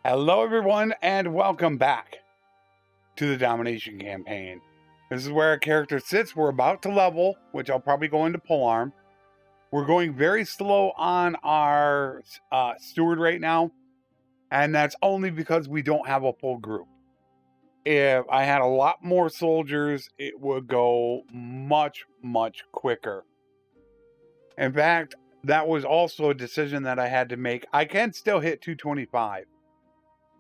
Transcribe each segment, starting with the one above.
Hello everyone and welcome back to the Domination campaign. This is where our character sits. We're about to level, which I'll probably go into polearm. We're going very slow on our steward right now, and that's only because we don't have a full group. If I had a lot more soldiers, it would go much quicker. In fact, that was also a decision that I had to make. I can still hit 225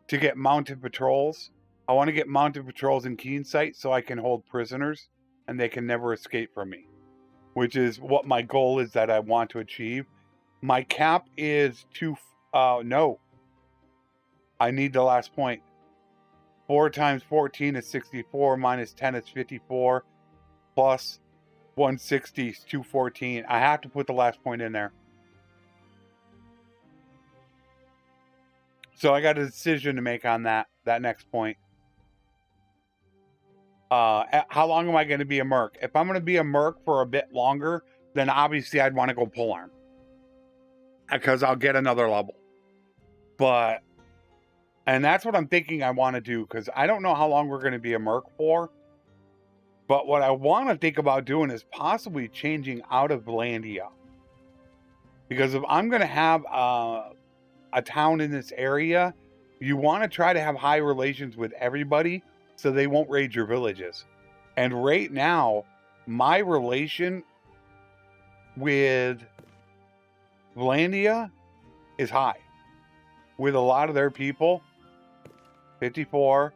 to get mounted patrols. I want to get mounted patrols in keen sight so I can hold prisoners and they can never escape from me, which is what my goal is that I want to achieve. My cap is no, I need the last point. 4 times 14 is 64, minus 10 is 54, plus 160 is 214. I have to put the last point in there. So I got a decision to make on that next point. How long am I going to be a merc? If I'm going to be a merc for a bit longer, then obviously I'd want to go polearm, because I'll get another level. And that's what I'm thinking I want to do, because I don't know how long we're going to be a merc for. But what I want to think about doing is possibly changing out of Landia. Because if I'm going to have a town in this area, you want to try to have high relations with everybody so they won't raid your villages. And right now, my relation with Landia is high. With a lot of their people, 54,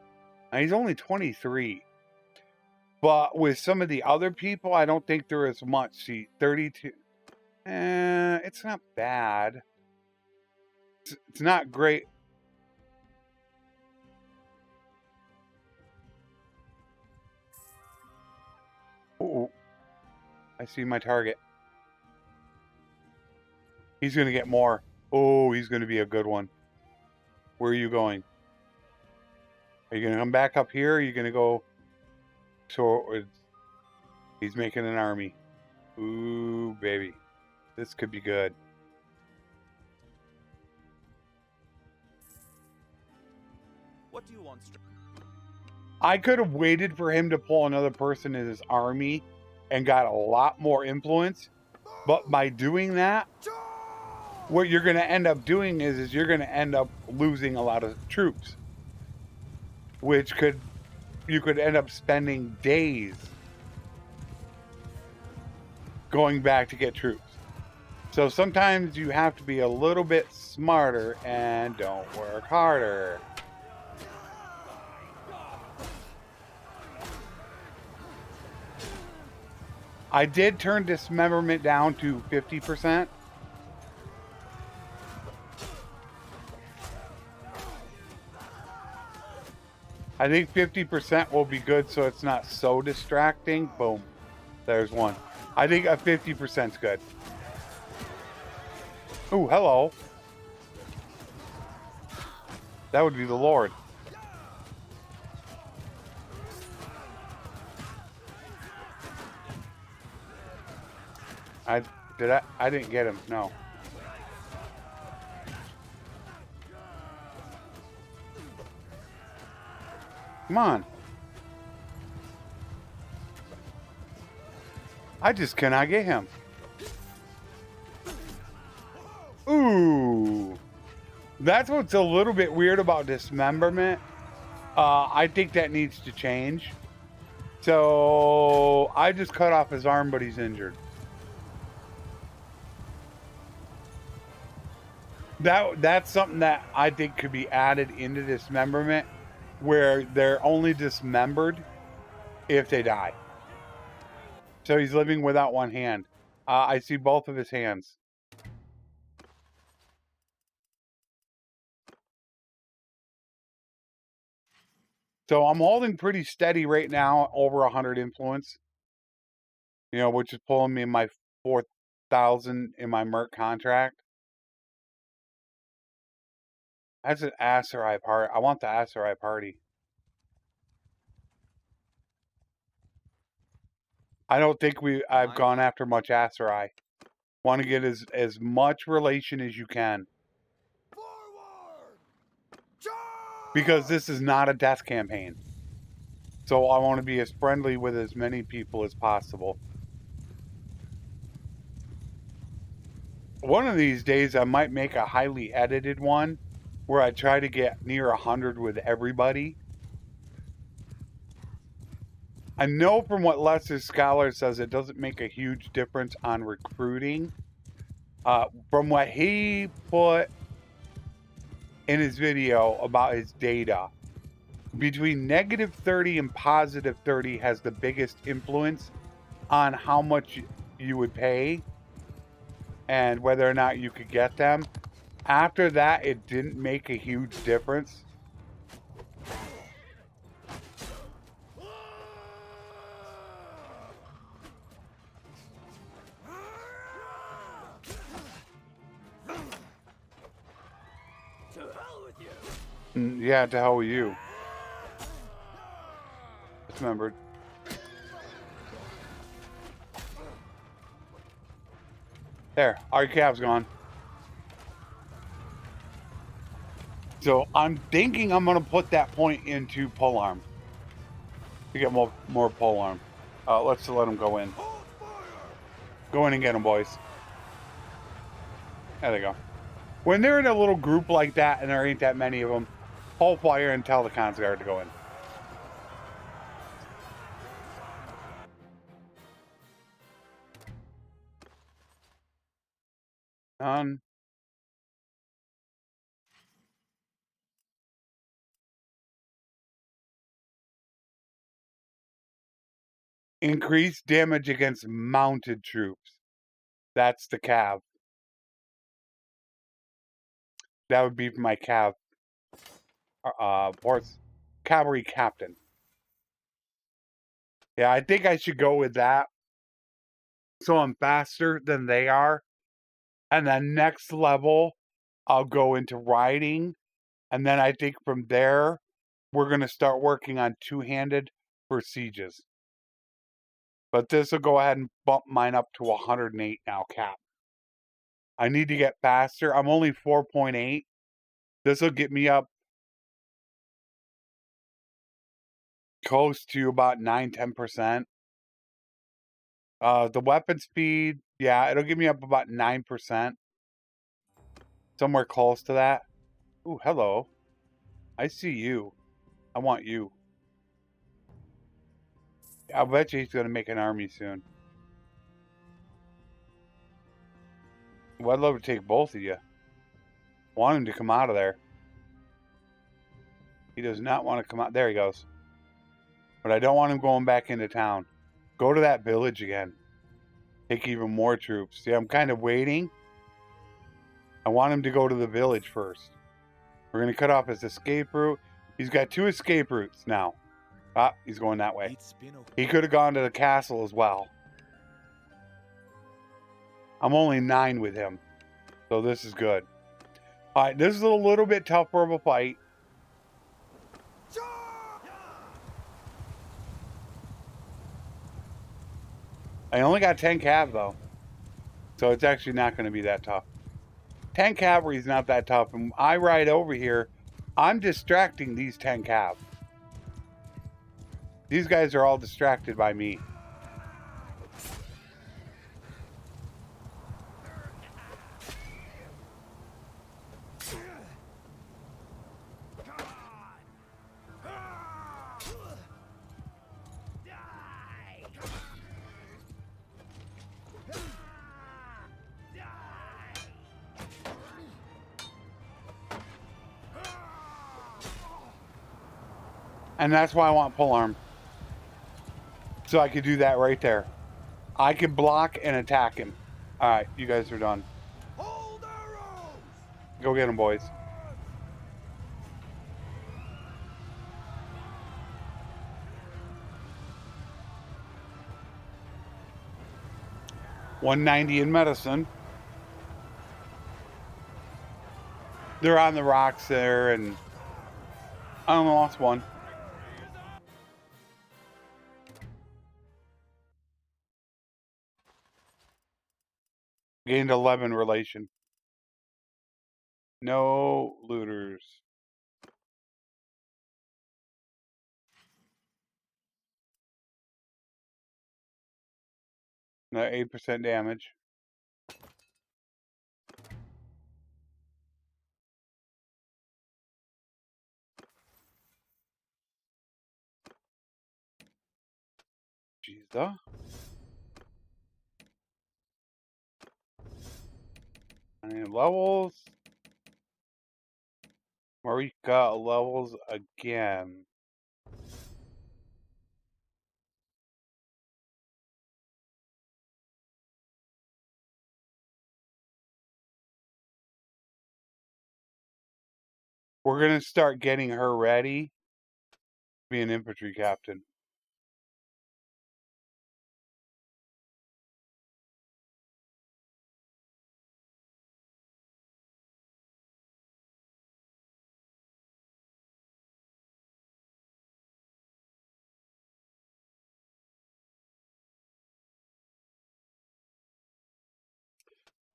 and he's only 23. But with some of the other people, I don't think there is much. See, 32. It's not bad. It's not great. Oh, I see my target. He's going to get more. Oh, he's going to be a good one. Where are you going? Are you going to come back up here? Or are you going to go towards... He's making an army. Ooh, baby. This could be good. What do you want? I could have waited for him to pull another person in his army and got a lot more influence. But by doing that, what you're going to end up doing is you're going to end up losing a lot of troops. Which you could end up spending days going back to get troops. So sometimes you have to be a little bit smarter and don't work harder. I did turn dismemberment down to 50%. I think 50% will be good so it's not so distracting. Boom. There's one. I think a 50% is good. Ooh, hello. That would be the Lord. I didn't get him. No. Come on. I just cannot get him. Ooh. That's what's a little bit weird about dismemberment. I think that needs to change. So I just cut off his arm, but he's injured. That's something that I think could be added into dismemberment, where they're only dismembered if they die. So he's living without one hand. I see both of his hands. So I'm holding pretty steady right now, over 100 influence. You know, which is pulling me in my 4,000 in my Merc contract. That's an Aserai part. I want the Aserai party. I don't think I've gone after much Aserai. Want to get as much relation as you can. Forward! because this is not a death campaign. So I want to be as friendly with as many people as possible. One of these days, I might make a highly edited one where I try to get near 100 with everybody. I know from what Lester Scholar says, it doesn't make a huge difference on recruiting. From what he put in his video about his data, between -30 and +30 has the biggest influence on how much you would pay and whether or not you could get them. After that, it didn't make a huge difference. Yeah, to hell with you. Dismembered. There, our calf's gone. So I'm thinking I'm going to put that point into polearm to get more polearm. Let's let them go in. Go in and get them, boys. There they go. When they're in a little group like that and there ain't that many of them, hold fire and tell the cons guard to go in. Done. Increase damage against mounted troops. That's the cav. That would be for my cav. Horse cavalry captain. Yeah, I think I should go with that. So I'm faster than they are. And then next level, I'll go into riding. And then I think from there, we're going to start working on two-handed for sieges. But this will go ahead and bump mine up to 108 now, cap. I need to get faster. I'm only 4.8. This will get me up close to about 9-10%. The weapon speed, yeah, it'll give me up about 9%. Somewhere close to that. Ooh, hello. I see you. I want you. I'll bet you he's going to make an army soon. Well, I'd love to take both of you. Want him to come out of there. He does not want to come out. There he goes. But I don't want him going back into town. Go to that village again. Take even more troops. See, I'm kind of waiting. I want him to go to the village first. We're going to cut off his escape route. He's got 2 escape routes now. Ah, he's going that way. He could have gone to the castle as well. I'm only 9 with him. So this is good. Alright, this is a little bit tougher of a fight. I only got 10 cav though. So it's actually not going to be that tough. 10 cavalry is not that tough. And I ride over here, I'm distracting these 10 cav. These guys are all distracted by me. And that's why I want polearm. So I could do that right there. I could block and attack him. Alright, you guys are done. Go get him, boys. $190 in medicine. They're on the rocks there, and I only lost 1. Gained 11 relation. No looters. Another 8% damage. Jesus. Any levels? Marika levels again. We're going to start getting her ready to be an infantry captain.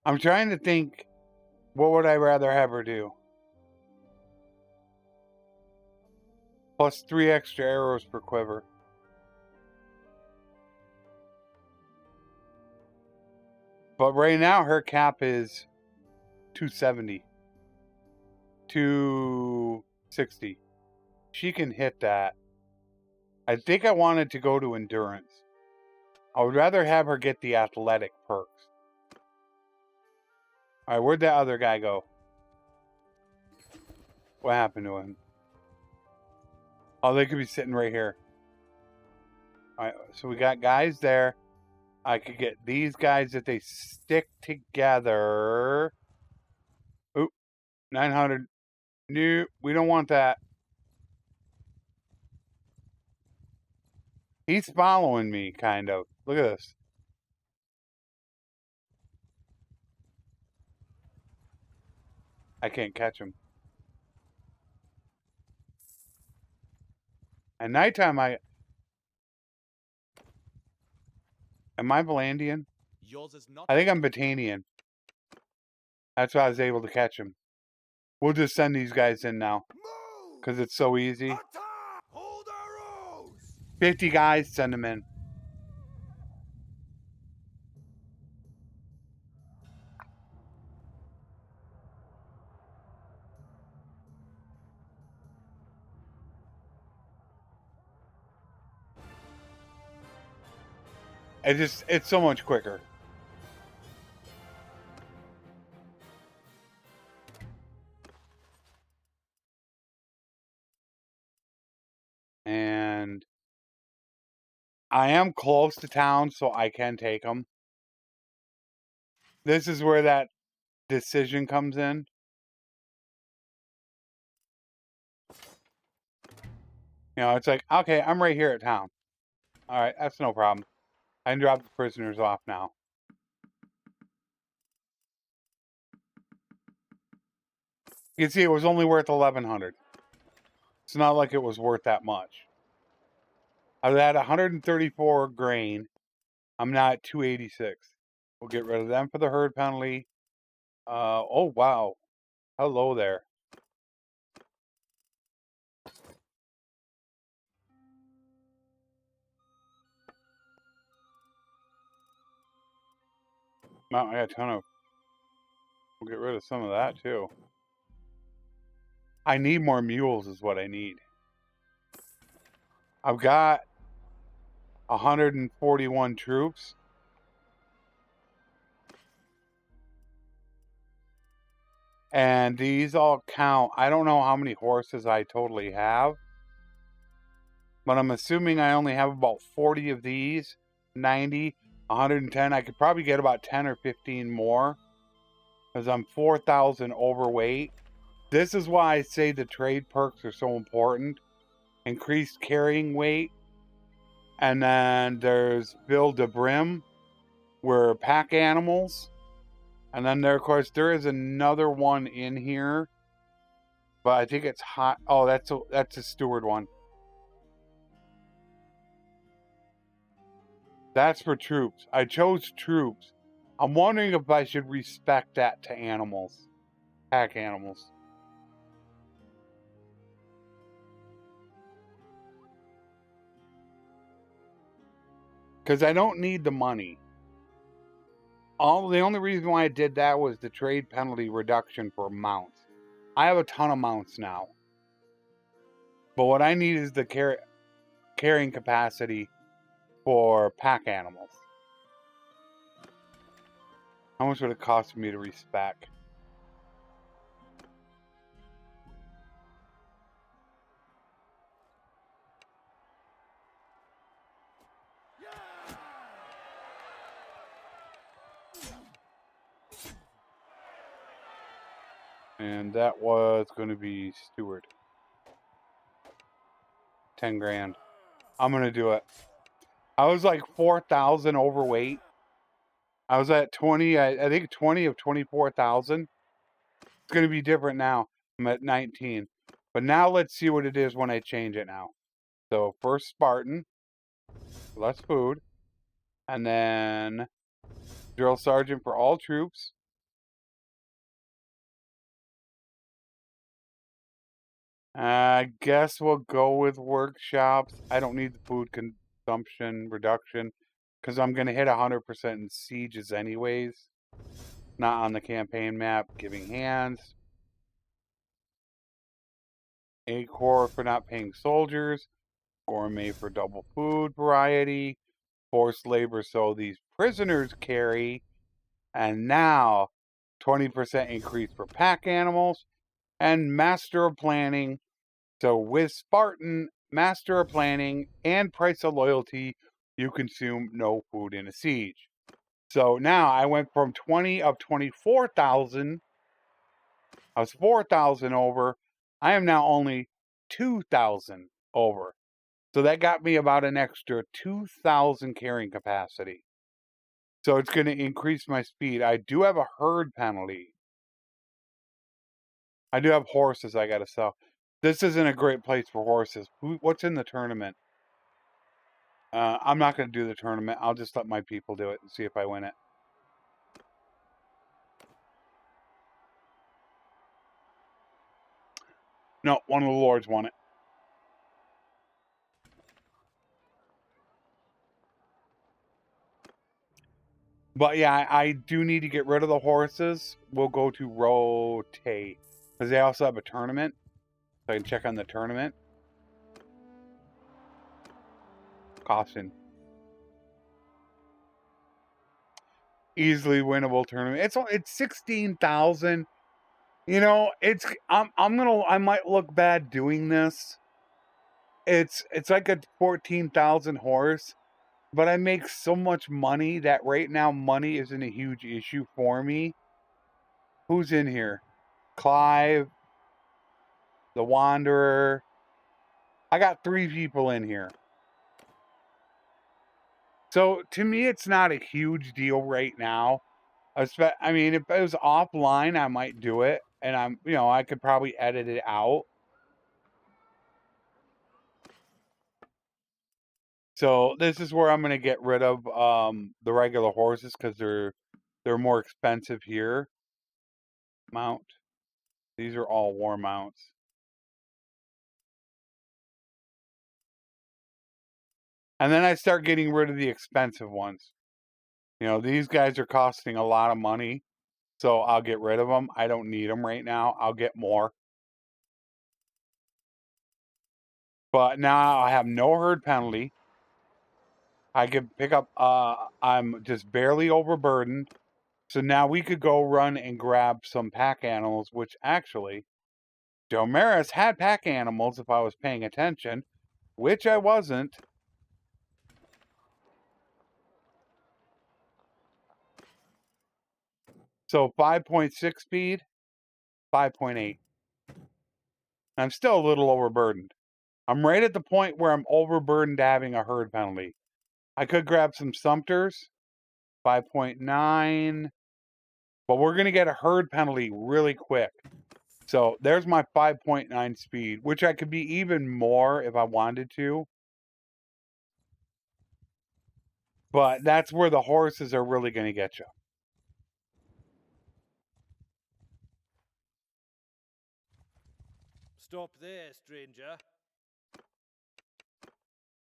I'm trying to think, what would I rather have her do? Plus 3 extra arrows per quiver. But right now, her cap is 270. 260. She can hit that. I think I wanted to go to endurance. I would rather have her get the athletic perks. Alright, where'd that other guy go? What happened to him? Oh, they could be sitting right here. Alright, so we got guys there. I could get these guys if they stick together. Oop, 900. No, we don't want that. He's following me, kind of. Look at this. I can't catch him. At nighttime, am I Valandian? Yours is not. I think I'm Batanian. That's why I was able to catch him. We'll just send these guys in now. Because it's so easy. Attack! Hold arrows! 50 guys, send them in. It's so much quicker. And I am close to town, so I can take them. This is where that decision comes in. You know, it's like, okay, I'm right here at town. All right, that's no problem. I can drop the prisoners off now. You can see it was only worth 1,100. It's not like it was worth that much. I was at 134 grain. I'm now at 286. We'll get rid of them for the herd penalty. Oh, wow. Hello there. Wow, I got a ton of... We'll get rid of some of that, too. I need more mules is what I need. I've got 141 troops. And these all count. I don't know how many horses I totally have. But I'm assuming I only have about 40 of these. 90, 110. I could probably get about 10 or 15 more. Because I'm 4,000 overweight. This is why I say the trade perks are so important. Increased carrying weight. And then there's Build a Brim. We're pack animals. And then there, of course, there is another one in here. But I think it's hot. Oh, that's a steward one. That's for troops. I chose troops. I'm wondering if I should respect that to animals. Pack animals. Because I don't need the money. The only reason why I did that was the trade penalty reduction for mounts. I have a ton of mounts now. But what I need is the carrying capacity for pack animals. How much would it cost me to respec? And that was going to be steward. 10 grand. I'm going to do it. I was like 4,000 overweight. I was at 20, I think 20 of 24,000. It's going to be different now. I'm at 19. But now let's see what it is when I change it now. So first Spartan, less food. And then drill sergeant for all troops. I guess we'll go with workshops. I don't need the food consumption reduction because I'm going to hit 100% in sieges anyways. Not on the campaign map. Giving hands. A core for not paying soldiers. Gourmet for double food variety. Forced labor so these prisoners carry. And now 20% increase for pack animals. And master of planning. So with Spartan, master of planning, and price of loyalty, you consume no food in a siege. So now I went from 20 of 24,000. I was 4,000 over. I am now only 2,000 over. So that got me about an extra 2,000 carrying capacity. So it's going to increase my speed. I do have a herd penalty. I do have horses I got to sell. This isn't a great place for horses. What's in the tournament? I'm not going to do the tournament. I'll just let my people do it and see if I win it. No, one of the lords won it. But yeah, I do need to get rid of the horses. We'll go to rotate. Because they also have a tournament. So I can check on the tournament. Caution. Easily winnable tournament. It's 16,000. You know, I might look bad doing this. It's like a 14,000 horse, but I make so much money that right now money isn't a huge issue for me. Who's in here? Clive, the Wanderer. I got 3 people in here. So to me, it's not a huge deal right now. I mean, if it was offline, I might do it, and I could probably edit it out. So this is where I'm going to get rid of the regular horses because they're more expensive here. Mount. These are all war mounts. And then I start getting rid of the expensive ones. These guys are costing a lot of money. So I'll get rid of them. I don't need them right now. I'll get more. But now I have no herd penalty. I can pick up, I'm just barely overburdened. So now we could go run and grab some pack animals, which actually, Domaris had pack animals if I was paying attention, which I wasn't. So 5.6 speed, 5.8. I'm still a little overburdened. I'm right at the point where I'm overburdened having a herd penalty. I could grab some Sumters, 5.9, but we're going to get a herd penalty really quick. So there's my 5.9 speed, which I could be even more if I wanted to. But that's where the horses are really going to get you. Stop there, stranger.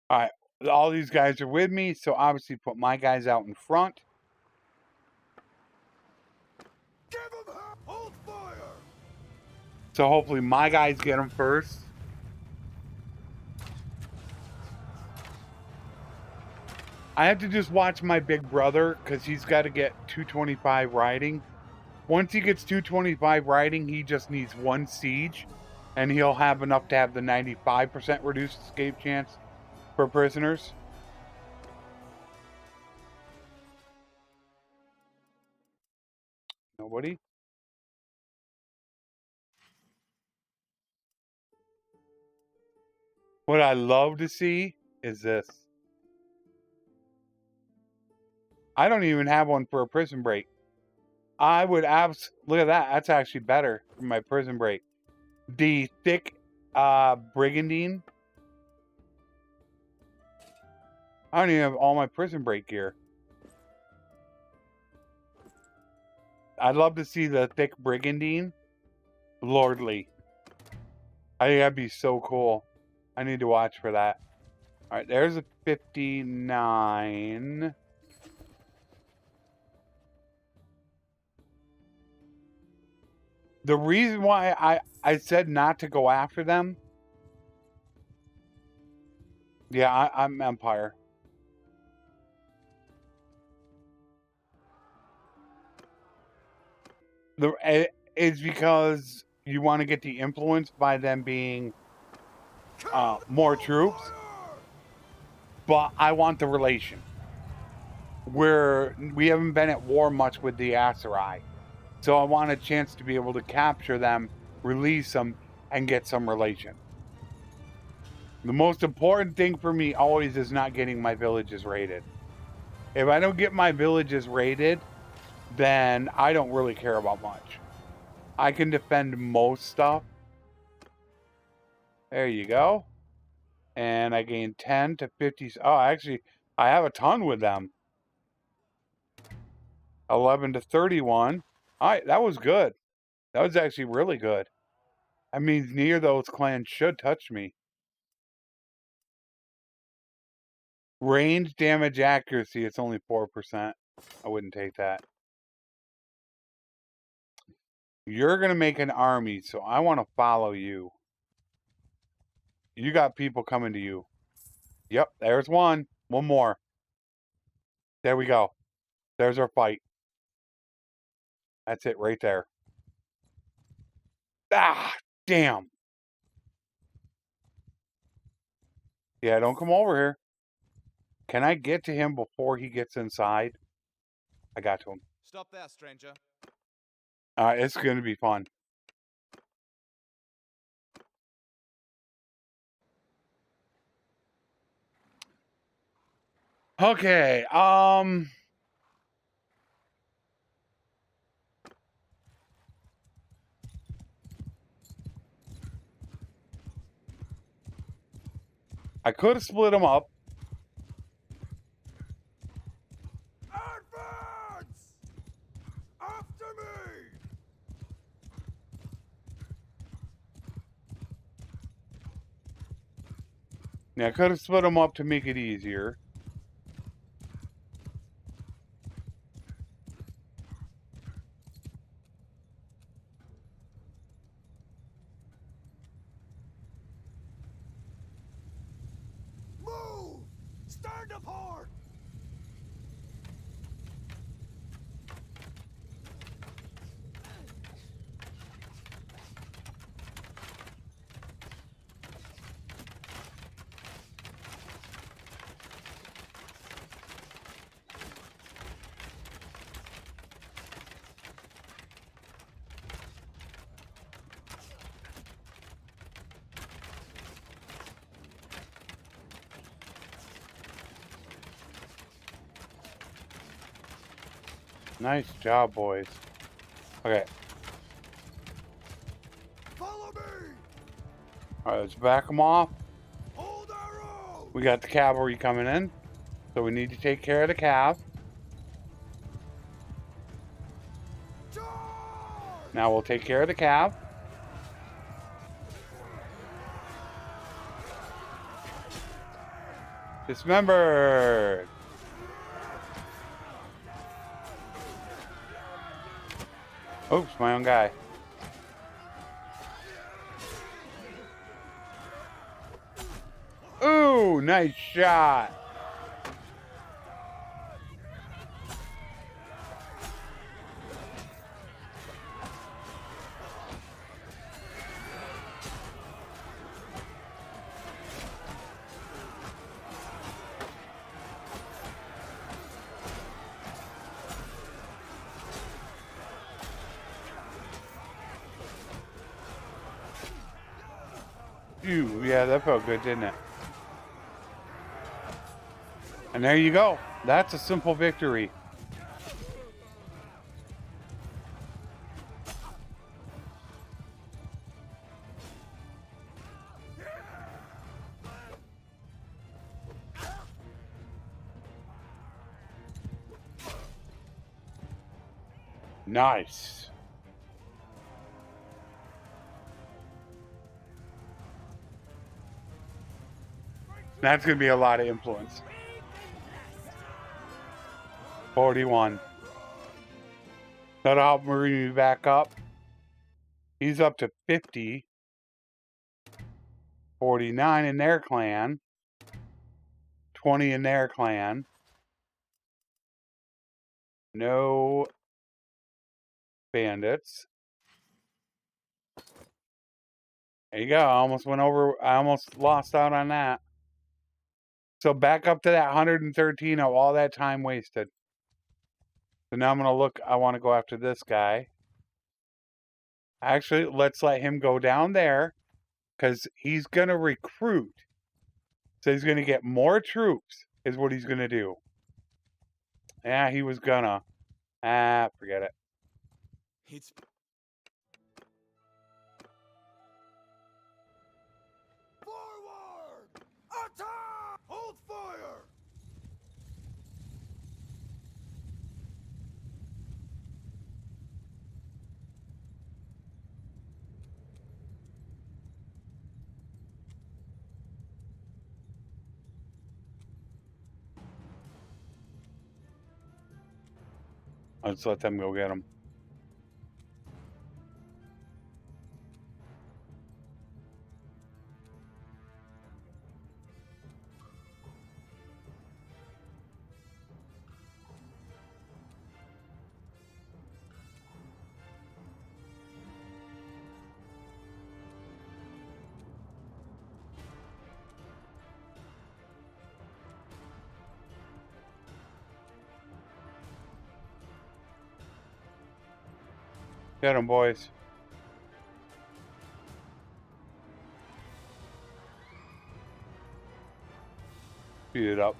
All right. All these guys are with me, so obviously put my guys out in front. So hopefully my guys get them first. I have to just watch my big brother because he's got to get 225 riding. Once he gets 225 riding, he just needs 1 siege, and he'll have enough to have the 95% reduced escape chance for prisoners. Nobody? What I love to see is this. I don't even have one for a prison break. I would look at that. That's actually better for my prison break. The thick brigandine. I don't even have all my prison break gear. I'd love to see the thick brigandine. Lordly. I think that'd be so cool. I need to watch for that. Alright, there's a 59. The reason why I said not to go after them. Yeah, I'm Empire. It's because you want to get the influence by them being more troops. But I want the relation. We haven't been at war much with the Aserai. So I want a chance to be able to capture them, release them, and get some relation. The most important thing for me always is not getting my villages raided. If I don't get my villages raided, then I don't really care about much. I can defend most stuff. There you go. And I gain 10 to 50. Oh, actually, I have a ton with them. 11 to 31. All right, that was good. That was actually really good. That means neither of those clans should touch me. Range damage accuracy, it's only 4%. I wouldn't take that. You're going to make an army, so I want to follow you. You got people coming to you. Yep, there's one. One more. There we go. There's our fight. That's it right there. Ah, damn. Yeah, don't come over here. Can I get to him before he gets inside? I got to him. Stop there, stranger. It's going to be fun. Okay, I could have split them up. Advance! After me! Yeah, I could have split them up to make it easier. Move! Stand apart! Nice job, boys. Okay. Follow me! Alright, let's back them off. Hold our own! We got the cavalry coming in. So we need to take care of the cav. Charge! Now we'll take care of the cav. Dismembered. Oops, my own guy. Ooh, nice shot. Phew, yeah, that felt good, didn't it? And there you go. That's a simple victory. Nice. That's going to be a lot of influence. 41. That'll help Marine back up. He's up to 50. 49 in their clan. 20 in their clan. No bandits. There you go. I almost went over. I almost lost out on that. So back up to that 113 of all that time wasted. So now I'm going to look. I want to go after this guy. Actually, let's let him go down there because he's going to recruit. So he's going to get more troops is what he's going to do. Yeah, he was gonna. Forget it. It's forward! Attack! Hold fire! Let's let them go get him. Get him, boys. Speed it up.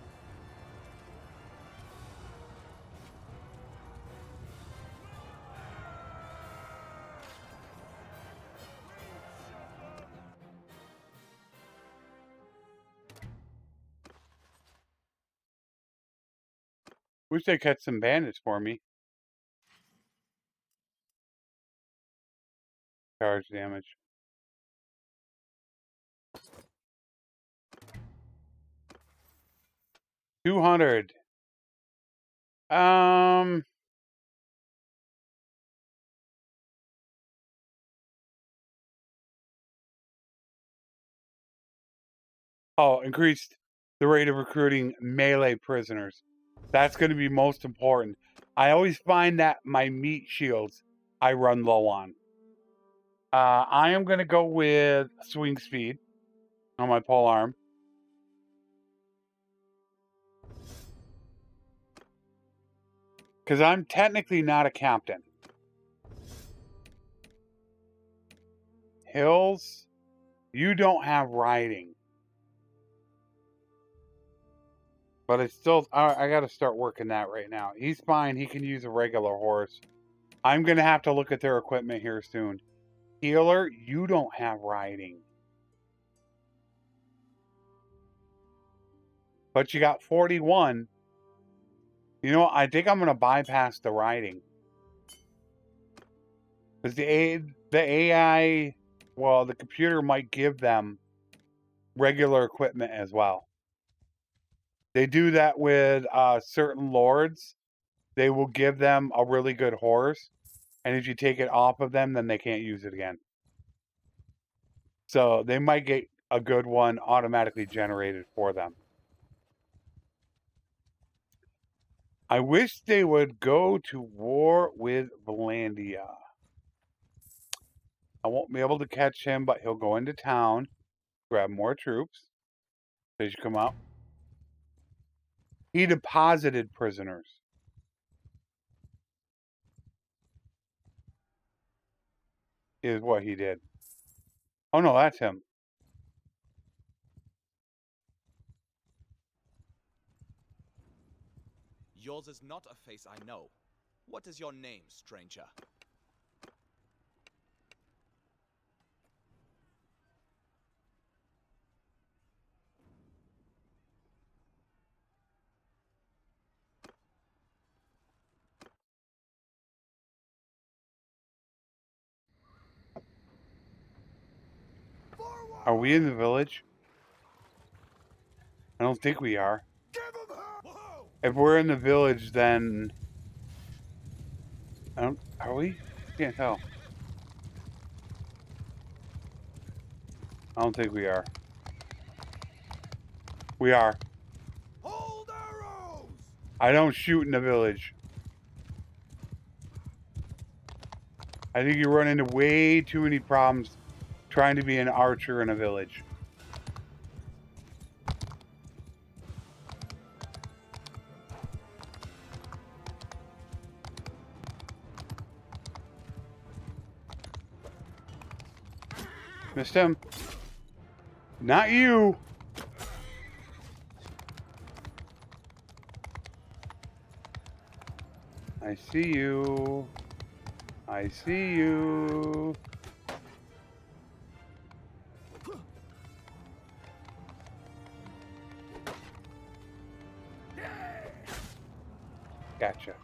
Wish they catch some bandits for me. Charge damage. $200. Oh, increased the rate of recruiting melee prisoners. That's going to be most important. I always find that my meat shields I run low on. I am going to go with swing speed on my pole arm. Because I'm technically not a captain. Hills, you don't have riding. But it's still, I got to start working that right now. He's fine. He can use a regular horse. I'm going to have to look at their equipment here soon. Healer, you don't have riding. But you got 41. You know, I think I'm going to bypass the riding. Because the AI, well, the computer might give them regular equipment as well. They do that with certain lords. They will give them a really good horse. And if you take it off of them, then they can't use it again. So they might get a good one automatically generated for them. I wish they would go to war with Valandia. I won't be able to catch him, but he'll go into town, grab more troops. They should come out. He deposited prisoners. Is what he did. Oh no, that's him. Yours is not a face I know. What is your name, stranger? Are we in the village? I don't think we are. If we're in the village, then I don't. Are we? Can't tell. I don't think we are. We are. Hold arrows! I don't shoot in the village. I think you run into way too many problems trying to be an archer in a village. Missed him. Not you. I see you. I see you. Gotcha.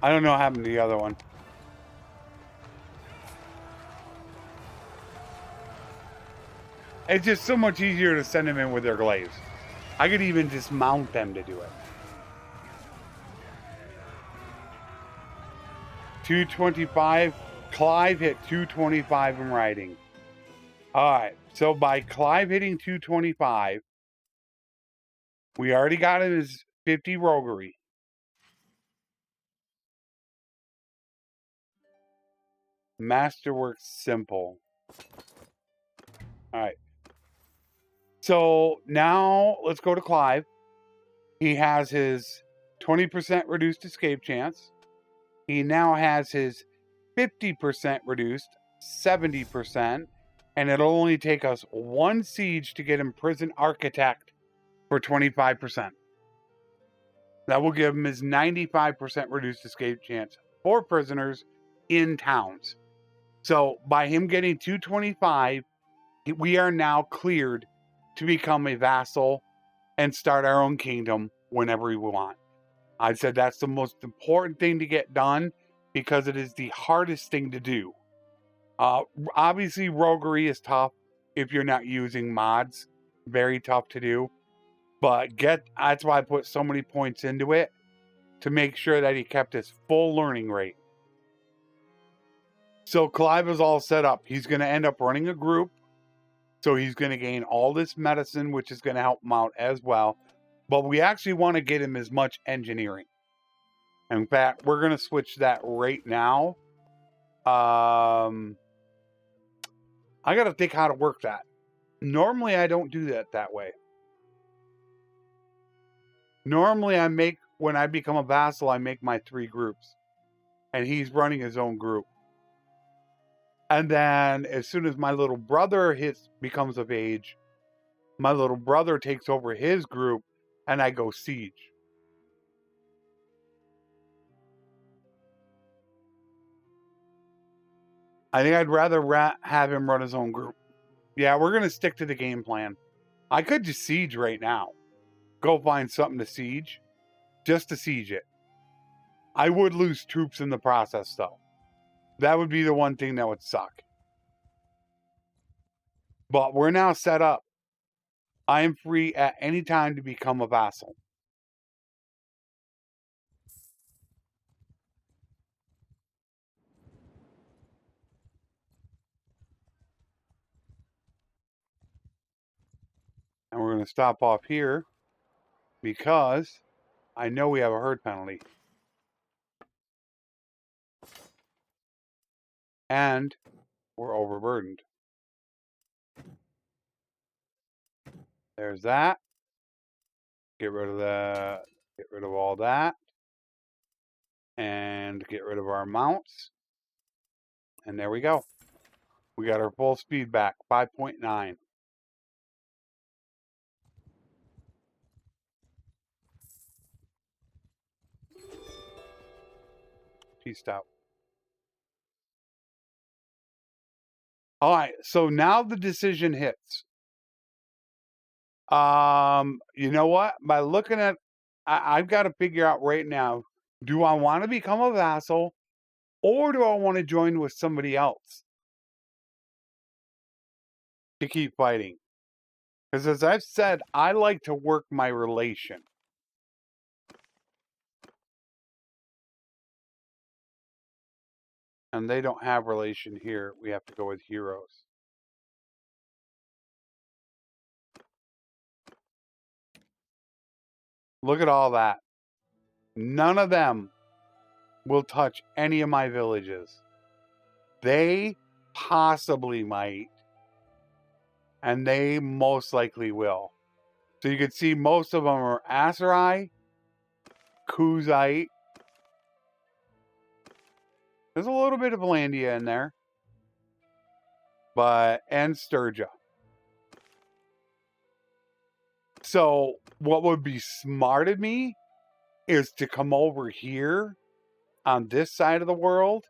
I don't know what happened to the other one. It's just so much easier to send them in with their glaives. I could even dismount them to do it. 225. Clive hit 225 in riding. Alright, so by Clive hitting 225, we already got his 50 roguery. Masterwork simple. Alright. So now let's go to Clive. He has his 20% reduced escape chance. He now has his 50% reduced, 70%, and it'll only take us one siege to get him prison architect for 25%. That will give him his 95% reduced escape chance for prisoners in towns. So by him getting 225, we are now cleared to become a vassal and start our own kingdom whenever we want. I said that's the most important thing to get done because it is the hardest thing to do. Obviously, roguery is tough if you're not using mods. Very tough to do. But that's why I put so many points into it to make sure that he kept his full learning rate. So Clive is all set up. He's going to end up running a group. So he's going to gain all this medicine, which is going to help him out as well. But we actually want to get him as much engineering. In fact, we're going to switch that right now. I got to think how to work that. Normally, I don't do that way. Normally, when I become a vassal, I make my 3 groups. And he's running his own group. And then as soon as my little brother becomes of age, my little brother takes over his group and I go siege. I think I'd rather have him run his own group. Yeah, we're going to stick to the game plan. I could just siege right now. Go find something to siege. Just to siege it. I would lose troops in the process, though. That would be the one thing that would suck. But we're now set up. I am free at any time to become a vassal. going to stop off here because I know we have a herd penalty. And we're overburdened. There's that. Get rid of all that. And get rid of our mounts. And there we go. We got our full speed back, 5.9. Peace out. All right, so now the decision hits. You know what? By looking at, I've got to figure out right now, do I want to become a vassal or do I want to join with somebody else to keep fighting? Because as I've said, I like to work my relation. And they don't have relation here. We have to go with heroes. Look at all that. None of them will touch any of my villages. They possibly might. And they most likely will. So you can see most of them are Aserai, Kuzite. There's a little bit of Landia in there. And Sturgia. So what would be smart of me is to come over here on this side of the world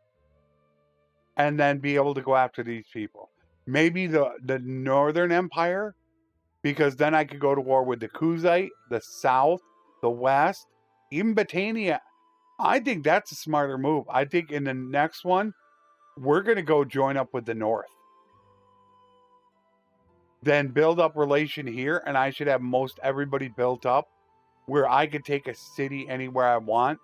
and then be able to go after these people. Maybe the Northern Empire, because then I could go to war with the Kuzite, the South, the West, even Britannia. I think that's a smarter move. I think in the next one, we're going to go join up with the North. Then build up relation here, and I should have most everybody built up where I could take a city anywhere I want.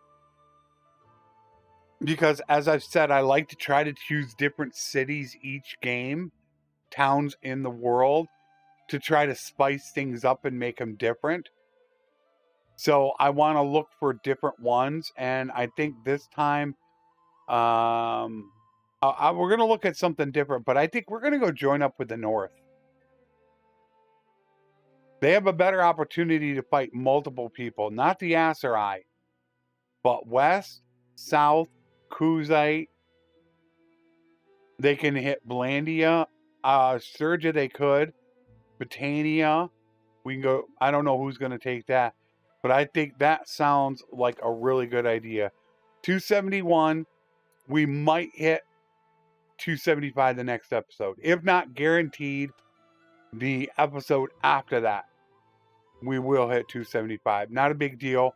Because as I've said, I like to try to choose different cities each game, towns in the world, to try to spice things up and make them different. So I want to look for different ones, and I think this time we're going to look at something different, but I think we're going to go join up with the North. They have a better opportunity to fight multiple people, not the Aserai, but West, South, Kuzite. They can hit Blandia, Sturgia they could, Britannia. We can go, I don't know who's going to take that, but I think that sounds like a really good idea. 271, we might hit 275 the next episode. If not guaranteed, the episode after that, we will hit 275. Not a big deal.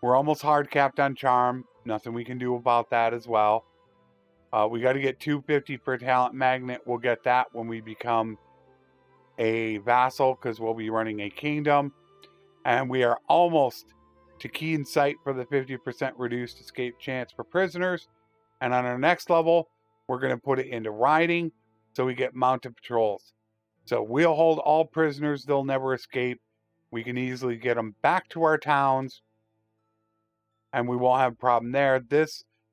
We're almost hard capped on charm. Nothing we can do about that as well. We got to get 250 for talent magnet. We'll get that when we become a vassal because we'll be running a kingdom. And we are almost to keen sight for the 50% reduced escape chance for prisoners. And on our next level, we're going to put it into riding so we get mounted patrols. So we'll hold all prisoners. They'll never escape. We can easily get them back to our towns. And we won't have a problem there.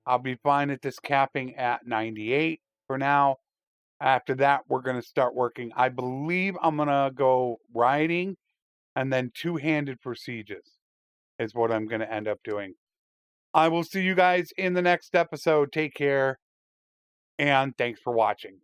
I'll be fine at this capping at 98 for now. After that, we're going to start working. I believe I'm going to go riding and then two-handed for sieges is what I'm going to end up doing. I will see you guys in the next episode. Take care, and thanks for watching.